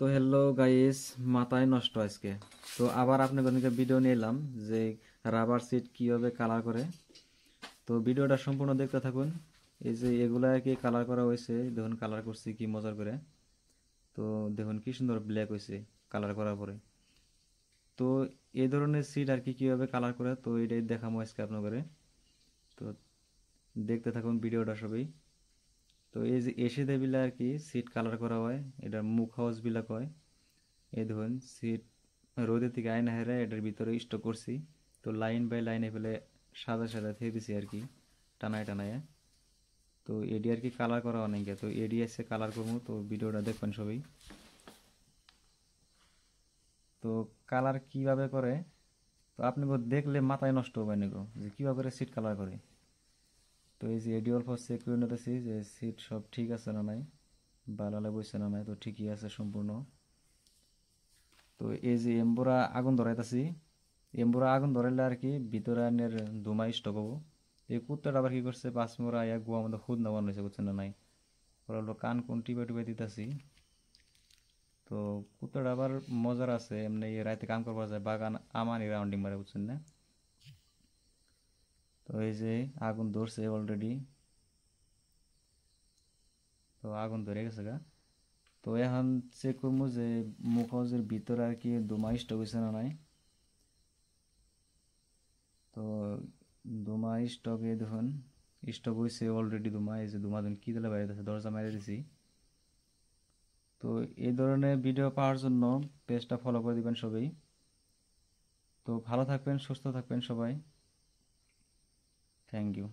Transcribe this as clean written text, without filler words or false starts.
তো hello guys, মাথায় নষ্ট আজকে। তো আবার আপনাদের ভিডিও নিয়ে এলাম যে রাবার সিট কিভাবে কালার করে। তো ভিডিওটা সম্পূর্ণ দেখতে থাকুন। এই যে এগুলা আর কি কালার করা হয়েছে, দেখুন কালার করছি কি মজার করে। তো দেখুন কি সুন্দর ব্ল্যাক হয়েছে কালার করার পরে। তো এই ধরনের সিট আর কি কিভাবে কালার করে, তো এটাই দেখাবো আজকে আপনাদের। তো দেখতে থাকুন ভিডিওটা সবাই। তো এই যে এসে দেবিলা আর কি সিট কালার করা হয়, এটার মুখ হাউস বিলাক হয়। এই দেখুন সিট রোদের থেকে আয়না হেরে এটার ভিতরে স্টক করছি। তো লাইন বাই লাইন এফেলে সাদা সাদা থেকে দিছি আর কি, টানায় টানায়। তো এডি আর কি কালার করা অনেকে, তো এডি এসে কালার করবো, তো ভিডিওটা দেখবেন সবাই। তো কালার কিভাবে করে, তো আপনি দেখলে মাথায় নষ্ট হবে না গো, যে কিভাবে করে সিট কালার করে। তো এই যে এডি অল্প চেক করে নিতেছি যে সিট সব ঠিক আছে না নাই, বালালে বইছে না নাই, তো ঠিকই আছে সম্পূর্ণ। তো এই যে এম্বুরা আগুন ধরাইতেছি, এম্বুরা আগুন ধরাইলে আর কি ভিতরে আনের ধুমা স্টক হবো। এই কুত্তাটা আবার কি করছে, পাঁচ মোড়া এক গোয়া মধ্যে খুদ না বানাইছে, বুঝছেন না নাই। ওরা হলো কান কোন টিপে টিপে দিতেছি। তো কুত্তাটা আবার মজার আছে, এমনি রাতে কাম করবার যায়, বাগান আমানি রাউন্ডিং মারে, বুঝছেন না। তো এই যে আগুন ধরছে অলরেডি, তো আগুন ধরে গেছে গা। তো এখন চেক করবো যে মুখোজের ভিতরে আর কি ধুমা স্টক হয়েছে না নাই। তো দুমা স্টকে দেখুন স্টক হয়েছে অলরেডি দুমা, এই যে দুমা দিন কি দিলে বাইরে আছে, দরজা মেরে দিছি। তো এই ধরনের ভিডিও পাওয়ার জন্য পেজটা ফলো করে দিবেন সবাই। তো ভালো থাকবেন, সুস্থ থাকবেন সবাই। Thank you.